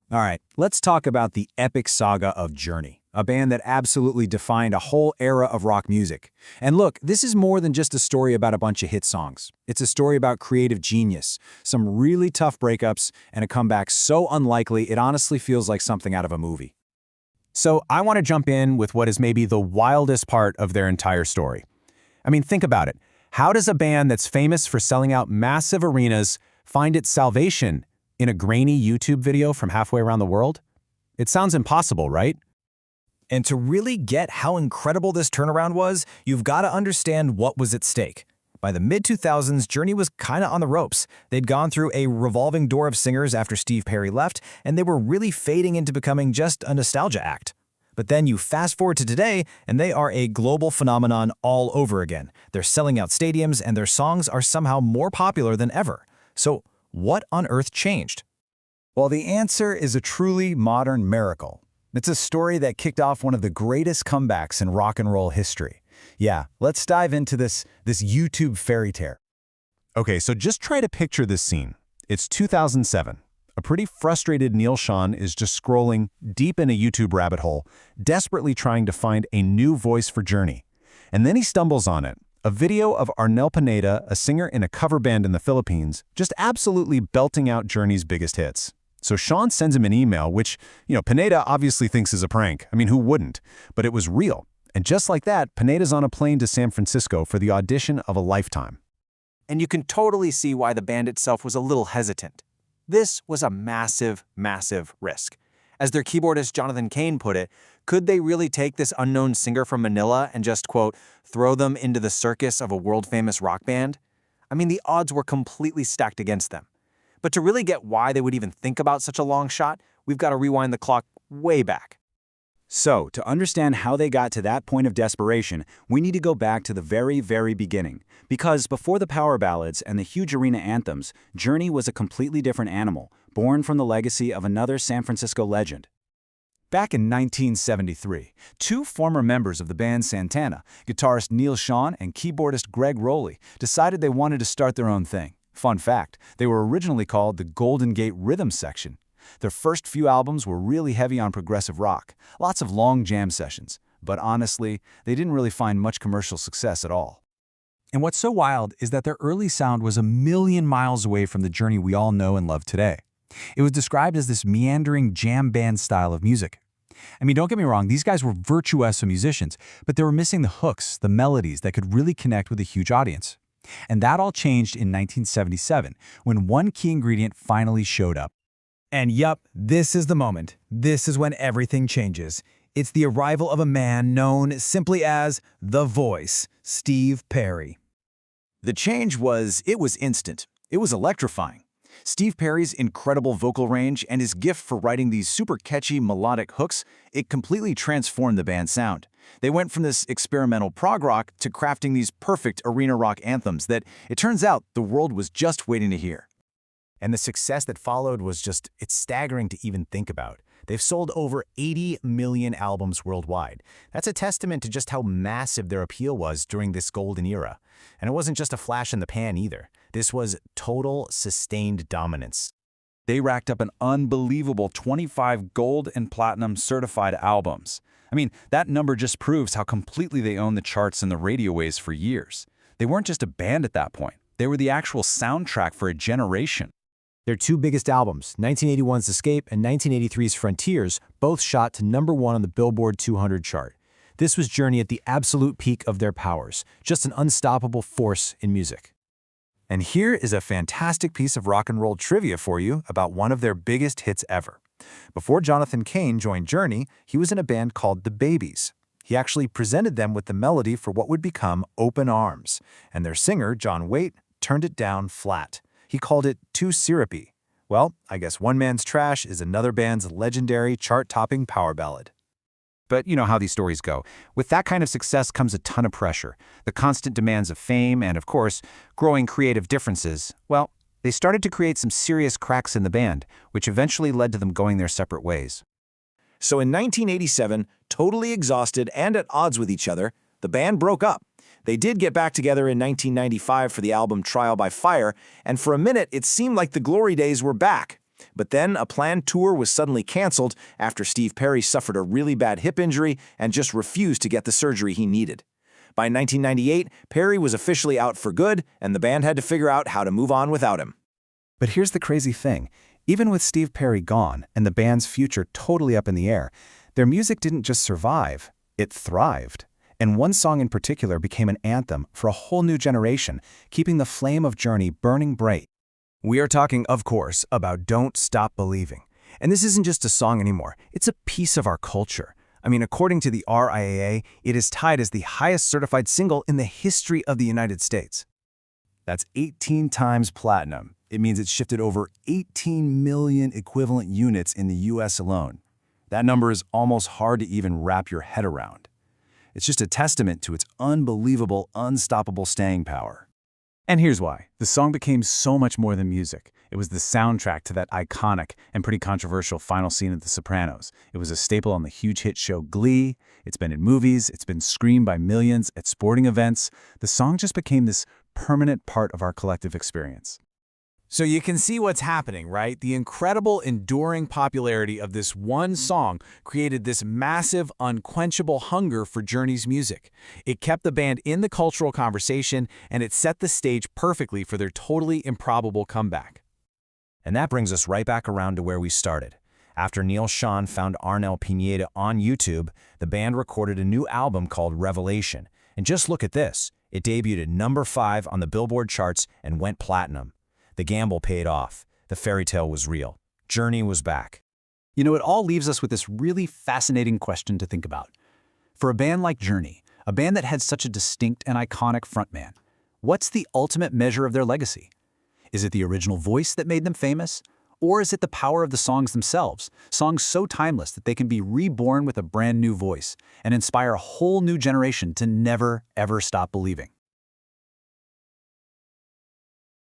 All right, let's talk about the epic saga of Journey, a band that absolutely defined a whole era of rock music. And look, this is more than just a story about a bunch of hit songs. It's a story about creative genius, some really tough breakups, and a comeback so unlikely it honestly feels like something out of a movie. So I want to jump in with what is maybe the wildest part of their entire story. I mean, think about it. How does a band that's famous for selling out massive arenas find its salvation in a grainy YouTube video from halfway around the world? It sounds impossible, right? And to really get how incredible this turnaround was, you've got to understand what was at stake. By the mid-2000s, Journey was kinda on the ropes. They'd gone through a revolving door of singers after Steve Perry left, and they were really fading into becoming just a nostalgia act. But then you fast forward to today, and they are a global phenomenon all over again. They're selling out stadiums, and their songs are somehow more popular than ever. So what on earth changed? Well, the answer is a truly modern miracle. It's a story that kicked off one of the greatest comebacks in rock and roll history. Yeah, let's dive into this YouTube fairy tale. Okay, so just try to picture this scene. It's 2007. A pretty frustrated Neal Schon is just scrolling deep in a YouTube rabbit hole, desperately trying to find a new voice for Journey. And then he stumbles on it. A video of Arnel Pineda, a singer in a cover band in the Philippines, just absolutely belting out Journey's biggest hits. So Sean sends him an email, which, Pineda obviously thinks is a prank. I mean, who wouldn't? But it was real. And just like that, Pineda's on a plane to San Francisco for the audition of a lifetime. And you can totally see why the band itself was a little hesitant. This was a massive, massive risk. As their keyboardist Jonathan Cain put it, could they really take this unknown singer from Manila and just, quote, throw them into the circus of a world-famous rock band? I mean, the odds were completely stacked against them. But to really get why they would even think about such a long shot, we've got to rewind the clock way back. So, to understand how they got to that point of desperation, we need to go back to the very, very beginning. Because before the power ballads and the huge arena anthems, Journey was a completely different animal, born from the legacy of another San Francisco legend. Back in 1973, two former members of the band Santana, guitarist Neal Schon and keyboardist Gregg Rolie, decided they wanted to start their own thing. Fun fact, they were originally called the Golden Gate Rhythm Section. Their first few albums were really heavy on progressive rock, lots of long jam sessions, but honestly, they didn't really find much commercial success at all. And what's so wild is that their early sound was a million miles away from the Journey we all know and love today. It was described as this meandering jam band style of music. I mean, don't get me wrong, these guys were virtuoso musicians, but they were missing the hooks, the melodies that could really connect with a huge audience. And that all changed in 1977, when one key ingredient finally showed up. And yup, this is the moment. This is when everything changes. It's the arrival of a man known simply as The Voice, Steve Perry. The change was instant. It was electrifying. Steve Perry's incredible vocal range and his gift for writing these super catchy melodic hooks, it completely transformed the band's sound. They went from this experimental prog rock to crafting these perfect arena rock anthems that, it turns out, the world was just waiting to hear. And the success that followed was it's staggering to even think about. They've sold over 80 million albums worldwide. That's a testament to just how massive their appeal was during this golden era. And it wasn't just a flash in the pan either. This was total, sustained dominance. They racked up an unbelievable 25 gold and platinum certified albums. I mean, that number just proves how completely they owned the charts and the radio waves for years. They weren't just a band at that point. They were the actual soundtrack for a generation. Their two biggest albums, 1981's Escape and 1983's Frontiers, both shot to #1 on the Billboard 200 chart. This was Journey at the absolute peak of their powers, just an unstoppable force in music. And here is a fantastic piece of rock and roll trivia for you about one of their biggest hits ever. Before Jonathan Cain joined Journey, he was in a band called The Babies. He actually presented them with the melody for what would become Open Arms, and their singer, John Waite, turned it down flat. He called it too syrupy. Well, I guess one man's trash is another band's legendary chart-topping power ballad. But you know how these stories go. With that kind of success comes a ton of pressure. The constant demands of fame and, of course, growing creative differences. Well, they started to create some serious cracks in the band, which eventually led to them going their separate ways. So in 1987, totally exhausted and at odds with each other, the band broke up. They did get back together in 1995 for the album Trial by Fire, and for a minute it seemed like the glory days were back. But then a planned tour was suddenly canceled after Steve Perry suffered a really bad hip injury and just refused to get the surgery he needed. By 1998, Perry was officially out for good, and the band had to figure out how to move on without him. But here's the crazy thing. Even with Steve Perry gone and the band's future totally up in the air, their music didn't just survive, it thrived. And one song in particular became an anthem for a whole new generation, keeping the flame of Journey burning bright. We are talking, of course, about Don't Stop Believing. And this isn't just a song anymore, it's a piece of our culture. I mean, according to the RIAA, it is tied as the highest certified single in the history of the United States. That's 18 times platinum. It means it shifted over 18 million equivalent units in the US alone. That number is almost hard to even wrap your head around. It's just a testament to its unbelievable, unstoppable staying power. And here's why. The song became so much more than music. It was the soundtrack to that iconic and pretty controversial final scene of The Sopranos. It was a staple on the huge hit show Glee. It's been in movies. It's been screamed by millions at sporting events. The song just became this permanent part of our collective experience. So you can see what's happening, right? The incredible, enduring popularity of this one song created this massive, unquenchable hunger for Journey's music. It kept the band in the cultural conversation, and it set the stage perfectly for their totally improbable comeback. And that brings us right back around to where we started. After Neal Schon found Arnel Pineda on YouTube, the band recorded a new album called Revelation. And just look at this. It debuted at number 5 on the Billboard charts and went platinum. The gamble paid off. The fairy tale was real. Journey was back. You know, it all leaves us with this really fascinating question to think about. For a band like Journey, a band that had such a distinct and iconic frontman, what's the ultimate measure of their legacy? Is it the original voice that made them famous? Or is it the power of the songs themselves, songs so timeless that they can be reborn with a brand new voice and inspire a whole new generation to never, ever stop believing?